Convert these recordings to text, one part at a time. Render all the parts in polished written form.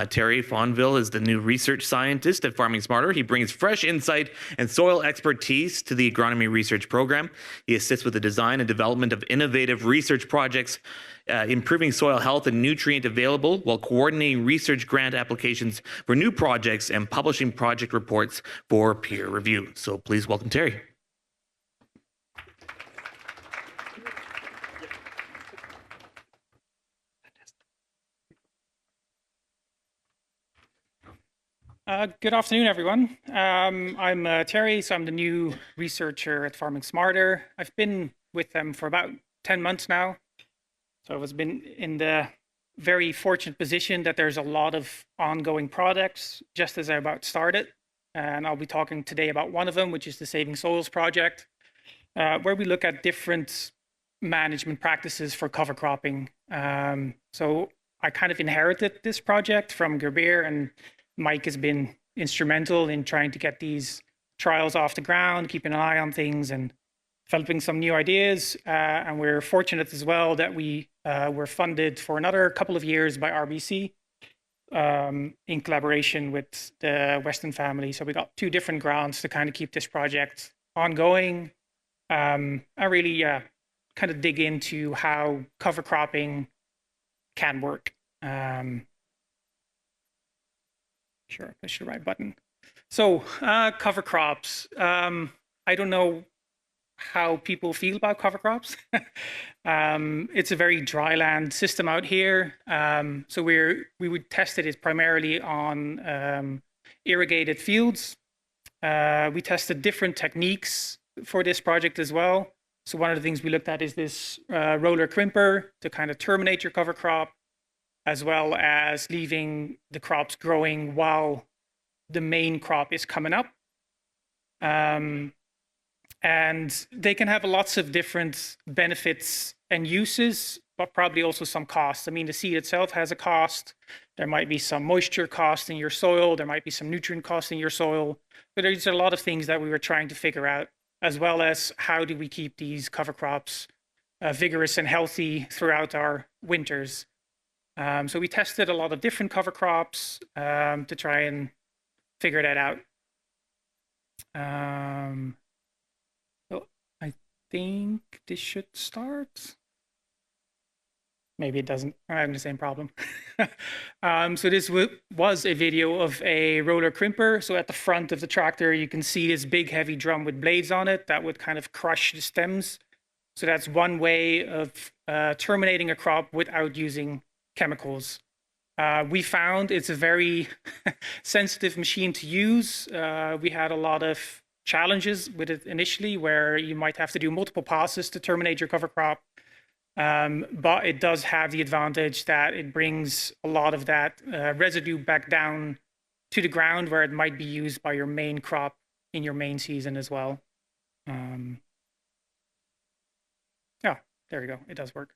Thierry Fonville is the new research scientist at Farming Smarter. He brings fresh insight and soil expertise to the agronomy research program. He assists with the design and development of innovative research projects, improving soil health and nutrient available, while coordinating research grant applications for new projects and publishing project reports for peer review. So please welcome Thierry. Good afternoon, everyone. I'm Thierry, so I'm the new researcher at Farming Smarter. I've been with them for about 10 months now. So I've been in the very fortunate position that there's a lot of ongoing projects just as I about started. And I'll be talking today about one of them, which is the Saving Soils project, where we look at different management practices for cover cropping. So I kind of inherited this project from Gerber, and Mike has been instrumental in trying to get these trials off the ground, keeping an eye on things and developing some new ideas. And we're fortunate as well that we were funded for another couple of years by RBC in collaboration with the Weston family. So we got 2 different grants to kind of keep this project ongoing. I really kind of dig into how cover cropping can work. Sure, I pushed the right button. So cover crops. I don't know how people feel about cover crops. It's a very dry land system out here. So we would test it primarily on irrigated fields. We tested different techniques for this project as well. So one of the things we looked at is this roller crimper to kind of terminate your cover crop, as well as leaving the crops growing while the main crop is coming up. And they can have lots of different benefits and uses, but probably also some costs. I mean, the seed itself has a cost. There might be some moisture cost in your soil. There might be some nutrient cost in your soil. But there's a lot of things that we were trying to figure out, as well as how do we keep these cover crops vigorous and healthy throughout our winters. So we tested a lot of different cover crops to try and figure that out. So I think this should start. Maybe it doesn't. I'm having the same problem. So this was a video of a roller crimper. So at the front of the tractor, you can see this big heavy drum with blades on it that would kind of crush the stems. So that's one way of terminating a crop without using chemicals. We found it's a very sensitive machine to use. We had a lot of challenges with it initially, where you might have to do multiple passes to terminate your cover crop. But it does have the advantage that it brings a lot of that residue back down to the ground, where it might be used by your main crop in your main season as well. Yeah, there we go. It does work.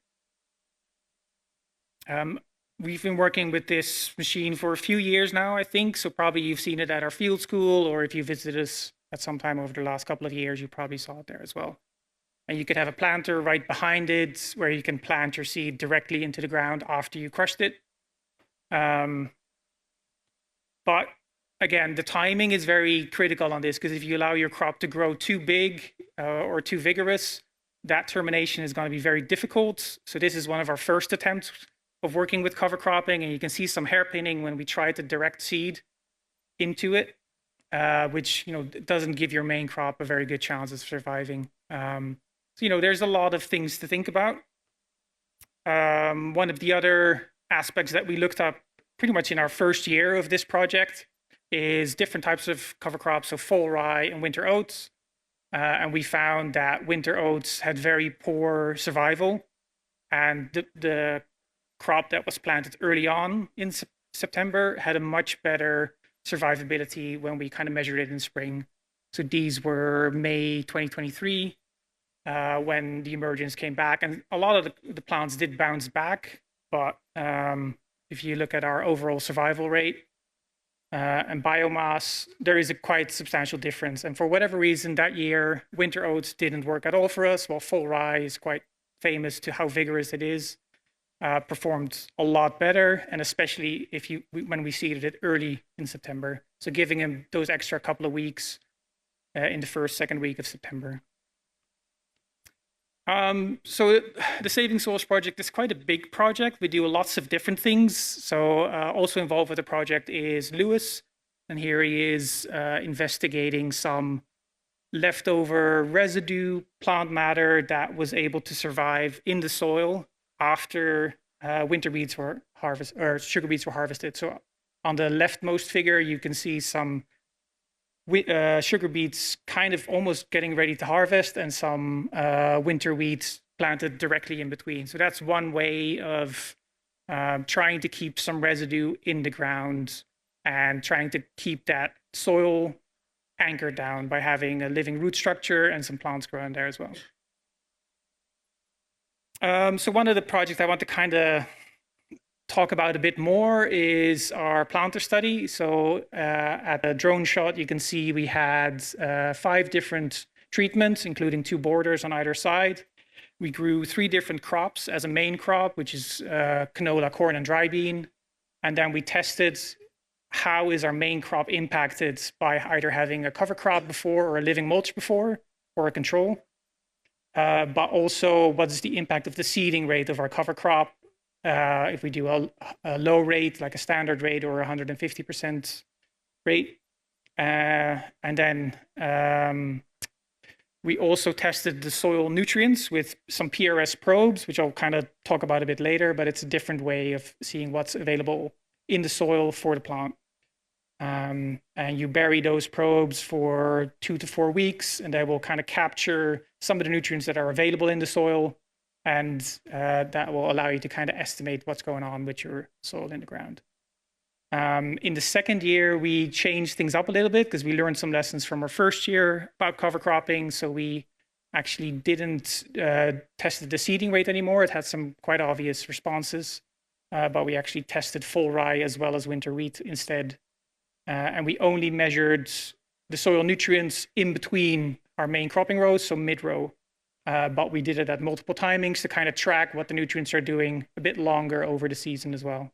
We've been working with this machine for a few years now, I think. So probably you've seen it at our field school, or if you visited us at some time over the last couple of years, you probably saw it there as well. And you could have a planter right behind it where you can plant your seed directly into the ground after you crushed it. But again, the timing is very critical on this, because if you allow your crop to grow too big or too vigorous, that termination is going to be very difficult. So this is one of our first attempts of working with cover cropping, and you can see some hairpinning when we try to direct seed into it, which doesn't give your main crop a very good chance of surviving. So there's a lot of things to think about. One of the other aspects that we looked up pretty much in our first year of this project is different types of cover crops, so fall rye and winter oats. And we found that winter oats had very poor survival, and the crop that was planted early on in September had a much better survivability when we kind of measured it in spring. So these were May 2023 when the emergence came back, and a lot of the plants did bounce back. But if you look at our overall survival rate and biomass, there is a quite substantial difference. And for whatever reason, that year, winter oats didn't work at all for us, while fall rye is quite famous to how vigorous it is. performed a lot better, and especially when we seeded it early in September. So giving him those extra couple of weeks in the second week of September. So the Saving Soils project is quite a big project. We do lots of different things. So also involved with the project is Lewis, and here he is investigating some leftover residue plant matter that was able to survive in the soil after winter beets were harvested, or sugar beets were harvested. So on the leftmost figure, you can see some sugar beets kind of almost getting ready to harvest, and some winter wheat planted directly in between. So that's one way of trying to keep some residue in the ground and trying to keep that soil anchored down by having a living root structure and some plants growing there as well. So one of the projects I want to kind of talk about a bit more is our planter study. So at the drone shot, you can see we had 5 different treatments, including 2 borders on either side. We grew 3 different crops as a main crop, which is canola, corn, and dry bean. And then we tested how is our main crop impacted by either having a cover crop before or a living mulch before or a control. But also, what is the impact of the seeding rate of our cover crop if we do a low rate, like a standard rate or 150% rate. And then we also tested the soil nutrients with some PRS probes, which I'll kind of talk about a bit later, but it's a different way of seeing what's available in the soil for the plant. And you bury those probes for 2 to 4 weeks, and they will kind of capture some of the nutrients that are available in the soil, and that will allow you to kind of estimate what's going on with your soil in the ground. In the second year, we changed things up a little bit because we learned some lessons from our first year about cover cropping. So we actually didn't test the seeding rate anymore. It had some quite obvious responses, but we actually tested full rye as well as winter wheat instead. And we only measured the soil nutrients in between our main cropping rows, so mid-row. But we did it at multiple timings to kind of track what the nutrients are doing a bit longer over the season as well.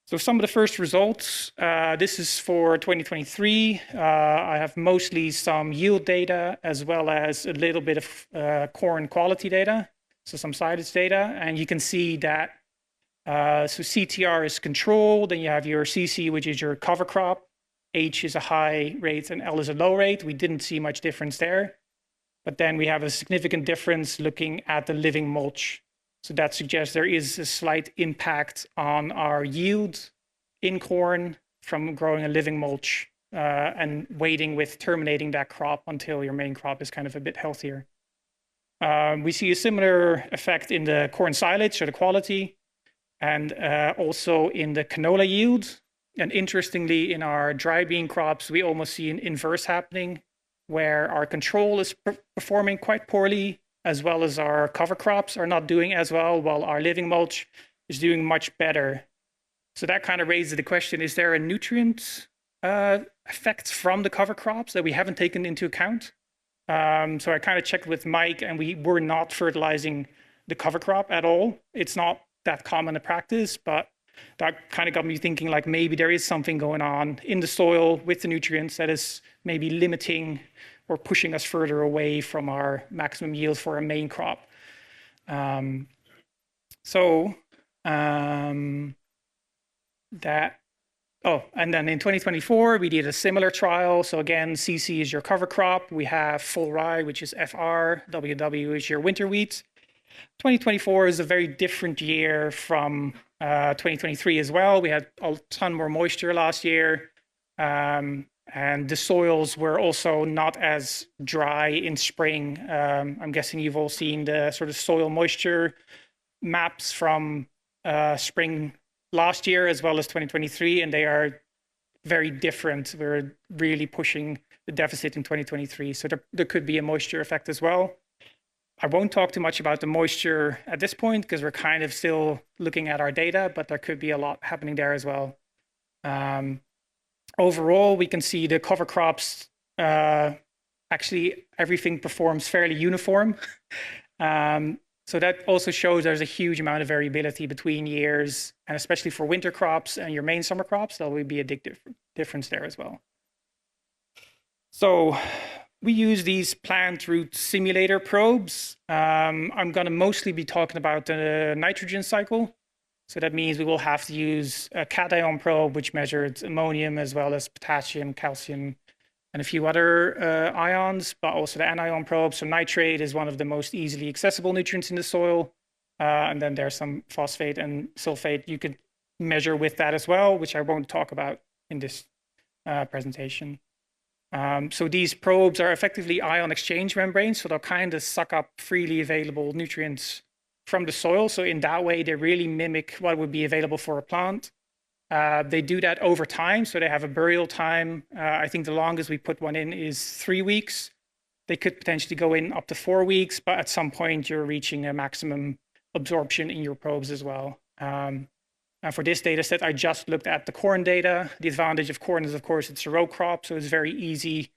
So some of the first results, this is for 2023. I have mostly some yield data as well as a little bit of corn quality data, so some silage data. And you can see that so CTR is control, then you have your CC, which is your cover crop, H is a high rate, and L is a low rate. We didn't see much difference there. But then we have a significant difference looking at the living mulch. So that suggests there is a slight impact on our yield in corn from growing a living mulch and waiting with terminating that crop until your main crop is kind of a bit healthier. We see a similar effect in the corn silage, so the quality, and also in the canola yield. And interestingly, in our dry bean crops, we almost see an inverse happening, where our control is performing quite poorly, as well as our cover crops are not doing as well, while our living mulch is doing much better. So that kind of raises the question, is there a nutrient effect from the cover crops that we haven't taken into account? So I kind of checked with Mike, and we were not fertilizing the cover crop at all. It's not that common a practice, but that kind of got me thinking, like, maybe there is something going on in the soil with the nutrients that is maybe limiting or pushing us further away from our maximum yield for our main crop. And then in 2024, we did a similar trial. So again, CC is your cover crop. We have full rye, which is FR, WW is your winter wheat. 2024 is a very different year from 2023 as well. We had a ton more moisture last year. And the soils were also not as dry in spring. I'm guessing you've all seen the sort of soil moisture maps from spring last year as well as 2023, and they are very different. We're really pushing the deficit in 2023. So there could be a moisture effect as well. I won't talk too much about the moisture at this point because we're kind of still looking at our data, but there could be a lot happening there as well. Overall, we can see the cover crops, actually everything performs fairly uniform. So that also shows there's a huge amount of variability between years, and especially for winter crops and your main summer crops, there will be a big difference there as well. So we use these plant root simulator probes. I'm going to mostly be talking about the nitrogen cycle. So that means we will have to use a cation probe, which measures ammonium as well as potassium, calcium, and a few other ions, but also the anion probe. So nitrate is one of the most easily accessible nutrients in the soil. And then there's some phosphate and sulfate you could measure with that as well, which I won't talk about in this presentation. So these probes are effectively ion exchange membranes, so they'll kind of suck up freely available nutrients from the soil. So in that way, they really mimic what would be available for a plant. They do that over time, so they have a burial time. I think the longest we put one in is 3 weeks. They could potentially go in up to 4 weeks, but at some point you're reaching a maximum absorption in your probes as well. And for this data set, I just looked at the corn data. The advantage of corn is, of course, it's a row crop, so it's very easy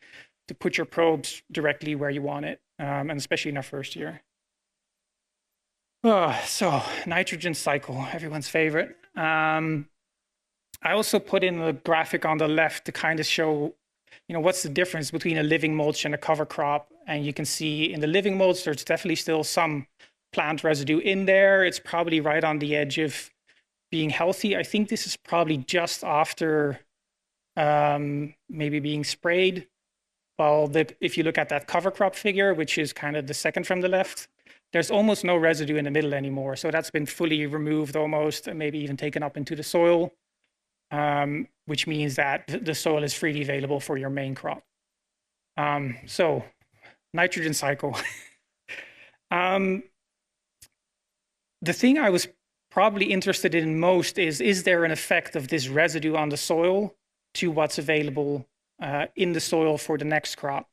to put your probes directly where you want it, and especially in our first year. So nitrogen cycle, everyone's favorite. I also put in a graphic on the left to kind of show, what's the difference between a living mulch and a cover crop. And you can see in the living mulch, there's definitely still some plant residue in there. It's probably right on the edge of being healthy. I think this is probably just after maybe being sprayed. Well, if you look at that cover crop figure, which is kind of the second from the left, there's almost no residue in the middle anymore. So that's been fully removed almost, and maybe even taken up into the soil, which means that the soil is freely available for your main crop. So nitrogen cycle. The thing I was probably interested in most is there an effect of this residue on the soil to what's available in the soil for the next crop?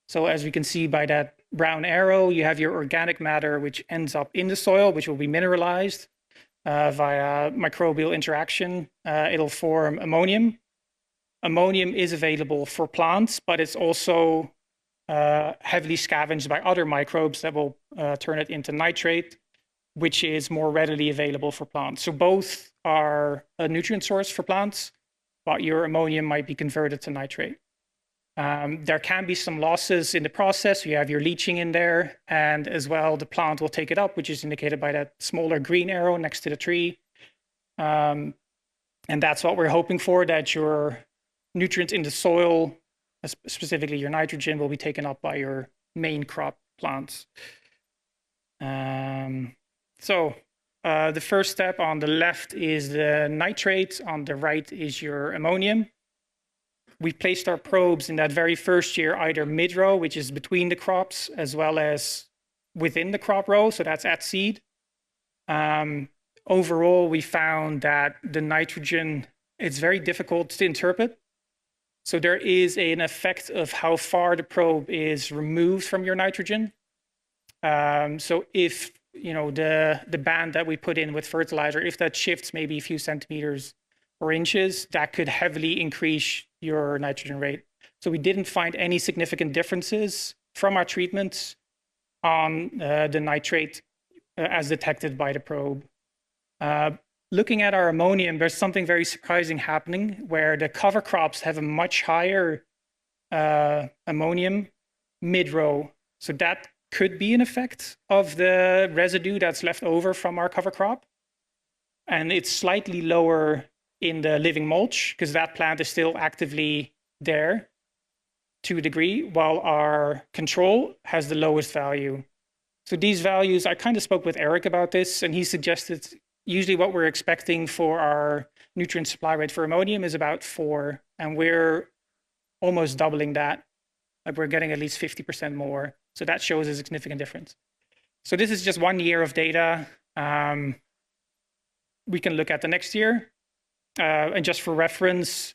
So as we can see by that brown arrow, you have your organic matter, which ends up in the soil, which will be mineralized via microbial interaction. It'll form ammonium. Ammonium is available for plants, but it's also heavily scavenged by other microbes that will turn it into nitrate, which is more readily available for plants. So both are a nutrient source for plants, but your ammonium might be converted to nitrate. There can be some losses in the process. You have your leaching in there, and as well, the plant will take it up, which is indicated by that smaller green arrow next to the tree. And that's what we're hoping for, that your nutrients in the soil, specifically your nitrogen, will be taken up by your main crop plants. So the first step on the left is the nitrate, on the right is your ammonium. We placed our probes in that very first year, either mid-row, which is between the crops, as well as within the crop row, so that's at seed. Overall, we found that the nitrogen, it's very difficult to interpret. So there is an effect of how far the probe is removed from your nitrogen. So if the band that we put in with fertilizer, if that shifts maybe a few centimeters or inches, that could heavily increase your nitrogen rate. So we didn't find any significant differences from our treatments on the nitrate as detected by the probe. Looking at our ammonium, there's something very surprising happening where the cover crops have a much higher ammonium mid-row. So that could be an effect of the residue that's left over from our cover crop. And it's slightly lower in the living mulch because that plant is still actively there to a degree, while our control has the lowest value. So these values, I kind of spoke with Eric about this, and he suggested usually what we're expecting for our nutrient supply rate for ammonium is about 4, and we're almost doubling that. Like we're getting at least 50% more. So that shows a significant difference. So this is just 1 year of data. We can look at the next year. And just for reference,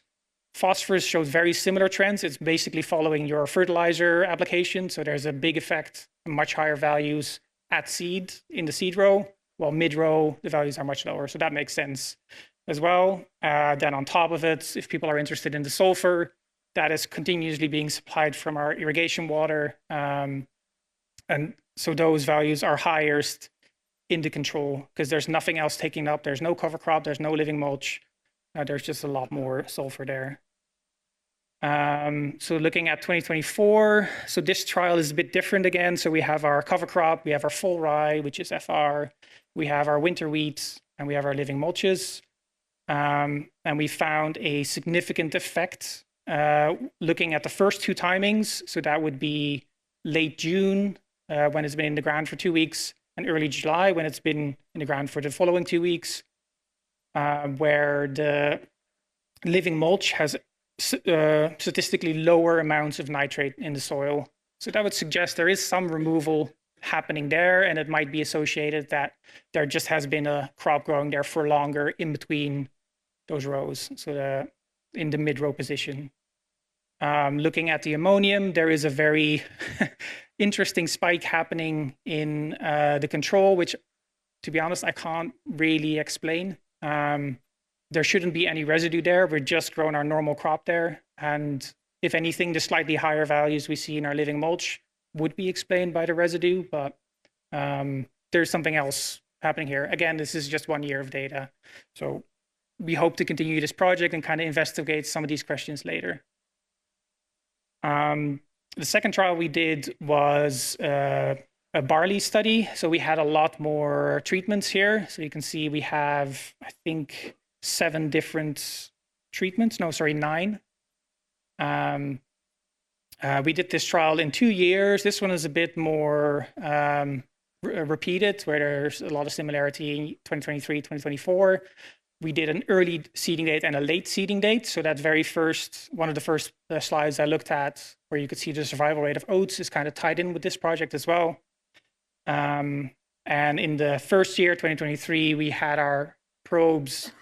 phosphorus shows very similar trends. It's basically following your fertilizer application. So there's a big effect, much higher values at seed in the seed row, while mid-row, the values are much lower. So that makes sense as well. Then on top of it, if people are interested in the sulfur, that is continuously being supplied from our irrigation water. And so those values are highest in the control because there's nothing else taking it up. There's no cover crop, there's no living mulch. There's just a lot more sulfur there. So looking at 2024, so this trial is a bit different again. So we have our cover crop, we have our full rye, which is FR, we have our winter wheat, and we have our living mulches. And we found a significant effect looking at the first two timings. So that would be late June when it's been in the ground for 2 weeks, and early July when it's been in the ground for the following 2 weeks, where the living mulch has statistically lower amounts of nitrate in the soil. So that would suggest there is some removal happening there, and it might be associated that there just has been a crop growing there for longer in between those rows, so in the mid-row position. Looking at the ammonium, there is a very interesting spike happening in the control, which, to be honest, I can't really explain. There shouldn't be any residue there. We're just growing our normal crop there. And if anything, the slightly higher values we see in our living mulch would be explained by the residue, but there's something else happening here. Again, this is just 1 year of data. So we hope to continue this project and kind of investigate some of these questions later. The second trial we did was a barley study. So we had a lot more treatments here. So you can see we have, I think, 7 different treatments. No, sorry, 9. We did this trial in 2 years. This one is a bit more repeated, where there's a lot of similarity in 2023, 2024. We did an early seeding date and a late seeding date. So that very first, one of the first slides I looked at, where you could see the survival rate of oats, is kind of tied in with this project as well. And in the first year, 2023, we had our probes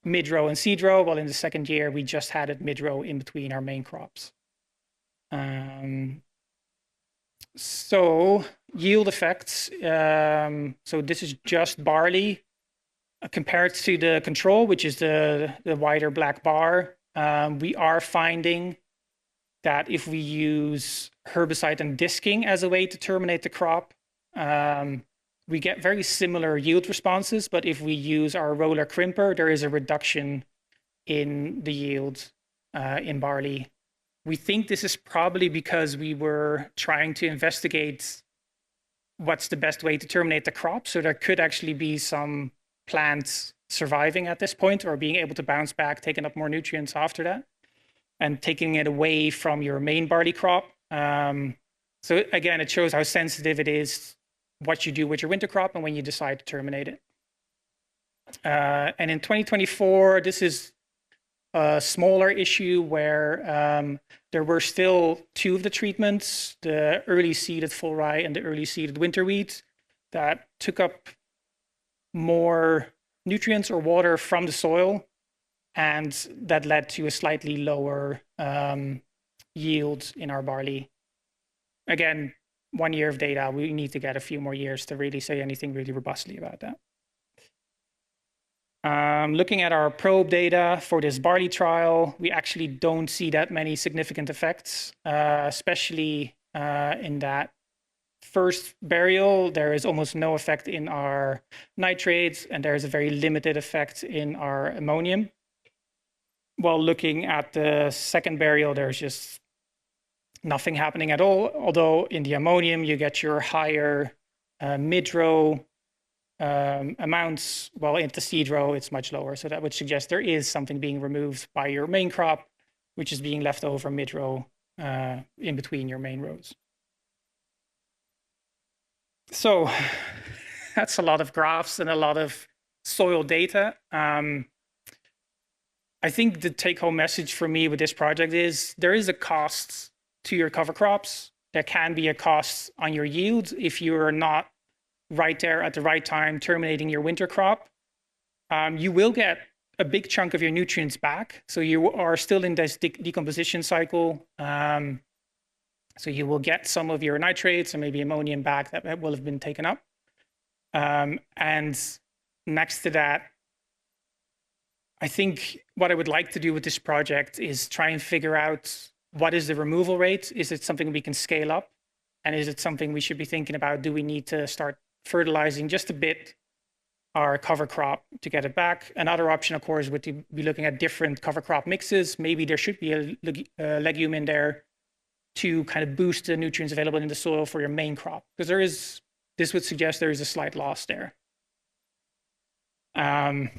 mid-row and seed-row, while in the second year, we just had it mid-row in between our main crops. So yield effects. So this is just barley compared to the control, which is the wider black bar. We are finding that if we use herbicide and disking as a way to terminate the crop, we get very similar yield responses. But if we use our roller crimper, there is a reduction in the yield in barley. We think this is probably because we were trying to investigate what's the best way to terminate the crop. So there could actually be some plants surviving at this point, or being able to bounce back, taking up more nutrients after that, and taking it away from your main barley crop. So again, it shows how sensitive it is, what you do with your winter crop and when you decide to terminate it. And in 2024, this is a smaller issue where there were still 2 of the treatments, the early seeded full rye and the early seeded winter wheat, that took up more nutrients or water from the soil, and that led to a slightly lower yield in our barley. Again, 1 year of data. We need to get a few more years to really say anything really robustly about that. Looking at our probe data for this barley trial, we actually don't see that many significant effects, especially in that first burial. There is almost no effect in our nitrates, and there is a very limited effect in our ammonium. While looking at the second burial, there's just nothing happening at all. Although in the ammonium, you get your higher mid-row amounts, while in the seed row, it's much lower. So that would suggest there is something being removed by your main crop, which is being left over mid-row in between your main rows. So that's a lot of graphs and a lot of soil data. I think the take-home message for me with this project is there is a cost to your cover crops. There can be a cost on your yield if you're not right there at the right time terminating your winter crop. You will get a big chunk of your nutrients back. So you are still in this decomposition cycle. So you will get some of your nitrates and maybe ammonium back that will have been taken up. And next to that, I think what I would like to do with this project is try and figure out what is the removal rate. Is it something we can scale up? And is it something we should be thinking about? Do we need to start fertilizing just a bit our cover crop to get it back. Another option, of course, would be looking at different cover crop mixes. Maybe there should be a legume in there to kind of boost the nutrients available in the soil for your main crop, because this would suggest there is a slight loss there. And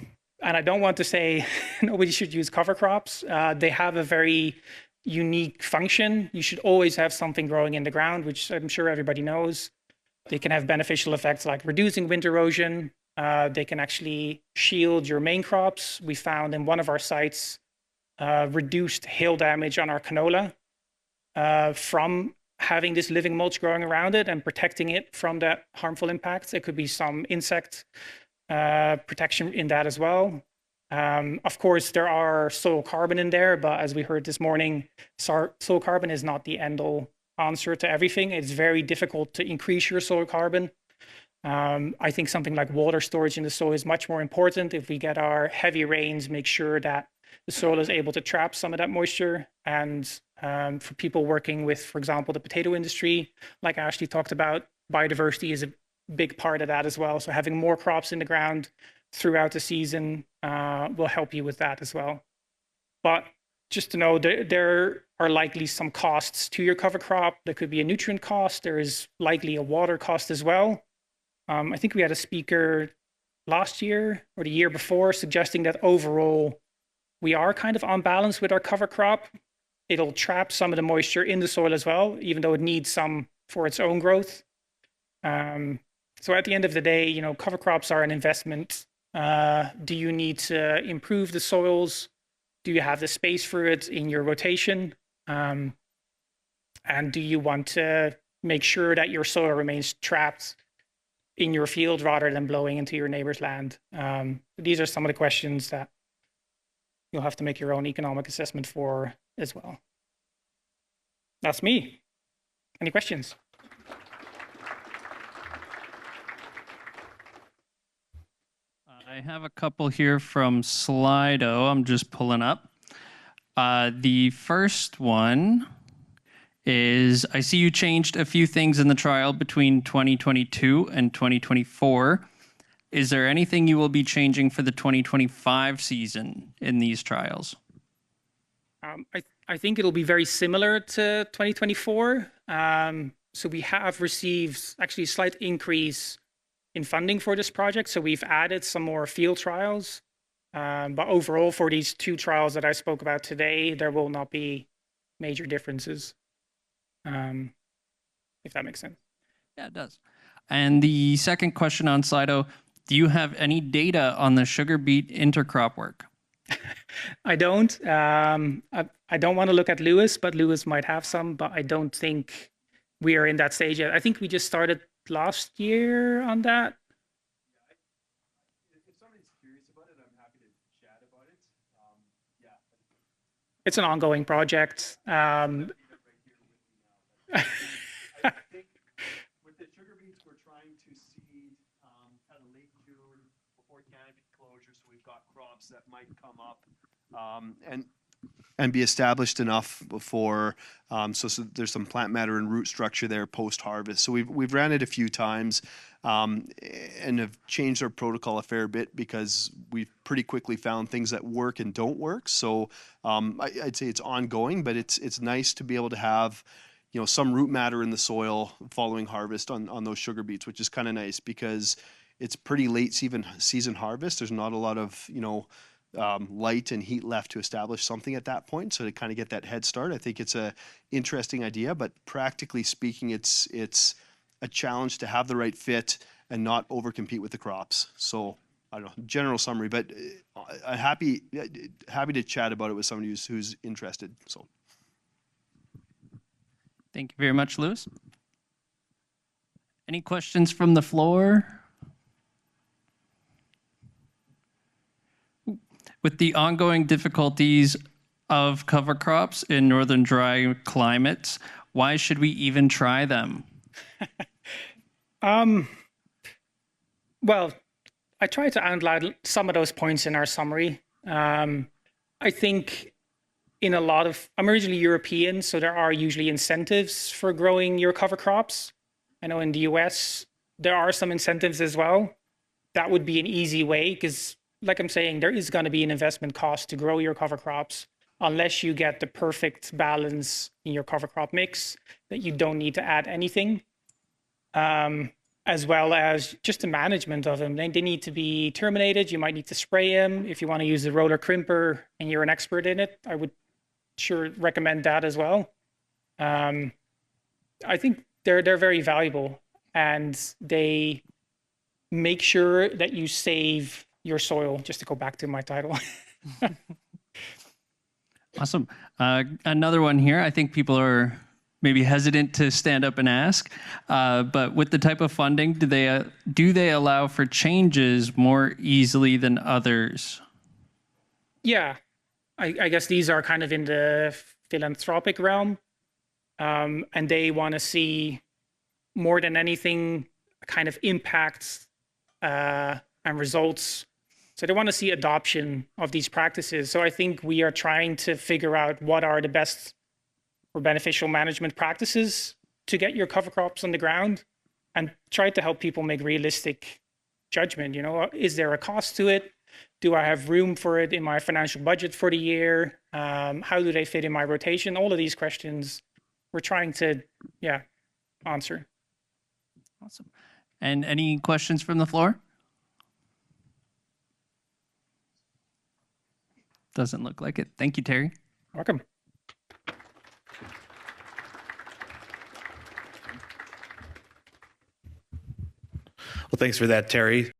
I don't want to say nobody should use cover crops. They have a very unique function. You should always have something growing in the ground, which I'm sure everybody knows. They can have beneficial effects like reducing wind erosion. They can actually shield your main crops. We found in one of our sites reduced hail damage on our canola from having this living mulch growing around it and protecting it from that harmful impacts. It could be some insect protection in that as well. Of course, there are soil carbon in there, but as we heard this morning, soil carbon is not the end-all answer to everything. It's very difficult to increase your soil carbon. I think something like water storage in the soil is much more important. If we get our heavy rains, make sure that the soil is able to trap some of that moisture. And for people working with, for example, the potato industry, like Ashley talked about, biodiversity is a big part of that as well. So having more crops in the ground throughout the season will help you with that as well. But just to know, there are likely some costs to your cover crop. There could be a nutrient cost. There is likely a water cost as well. I think we had a speaker last year or the year before suggesting that overall we are kind of on balance with our cover crop. It'll trap some of the moisture in the soil as well, even though it needs some for its own growth. So at the end of the day, you know, cover crops are an investment. Do you need to improve the soils? Do you have the space for it in your rotation? And do you want to make sure that your soil remains trapped in your field rather than blowing into your neighbor's land? These are some of the questions that you'll have to make your own economic assessment for as well. That's me. Any questions? I have a couple here from Slido. I'm just pulling up. The first one is, I see you changed a few things in the trial between 2022 and 2024. Is there anything you will be changing for the 2025 season in these trials? I think it'll be very similar to 2024. So we have received actually a slight increase in funding for this project. So we've added some more field trials. But overall, for these two trials that I spoke about today, there will not be major differences, if that makes sense. Yeah, it does. And the second question on Slido, do you have any data on the sugar beet intercrop work? I don't. I don't want to look at Lewis, but Lewis might have some, but I don't think we are in that stage yet. I think we just started last year on that. If somebody's curious about it, I'm happy to chat about it. Yeah. It's an ongoing project. I think with the sugar beets, we're trying to seed kind of late June before canopy closure, so we've got crops that might come up and be established enough before. So there's some plant matter and root structure there post harvest. So we've ran it a few times and have changed our protocol a fair bit because we've pretty quickly found things that work and don't work. So I'd say it's ongoing, but it's nice to be able to have, you know, some root matter in the soil following harvest on those sugar beets, which is kind of nice because it's pretty late season harvest. There's not a lot of, you know, light and heat left to establish something at that point. So to kind of get that head start, I think it's a interesting idea, but practically speaking, it's a challenge to have the right fit and not overcompete with the crops. So I don't know, general summary, but I'm happy to chat about it with somebody who's interested. So. Thank you very much, Lewis. Any questions from the floor? With the ongoing difficulties of cover crops in northern dry climates, why should we even try them? Well, I tried to outline some of those points in our summary. I think I'm originally European, so there are usually incentives for growing your cover crops. I know in the US, there are some incentives as well. That would be an easy way because, like I'm saying, there is going to be an investment cost to grow your cover crops unless you get the perfect balance in your cover crop mix that you don't need to add anything, as well as just the management of them. They need to be terminated. You might need to spray them. If you want to use the roller crimper and you're an expert in it, I would sure recommend that as well. I think they're very valuable, and they make sure that you save your soil, just to go back to my title. Awesome. Another one here. I think people are maybe hesitant to stand up and ask, but with the type of funding, do they allow for changes more easily than others? Yeah, I guess these are kind of in the philanthropic realm, and they want to see more than anything kind of impacts and results. So they want to see adoption of these practices. So I think we are trying to figure out what are the best or beneficial management practices to get your cover crops on the ground, and try to help people make realistic judgment. You know, is there a cost to it? Do I have room for it in my financial budget for the year? How do they fit in my rotation? All of these questions we're trying to, answer. Awesome. And any questions from the floor? Doesn't look like it. Thank you, Terry. Welcome. Well, thanks for that, Terry.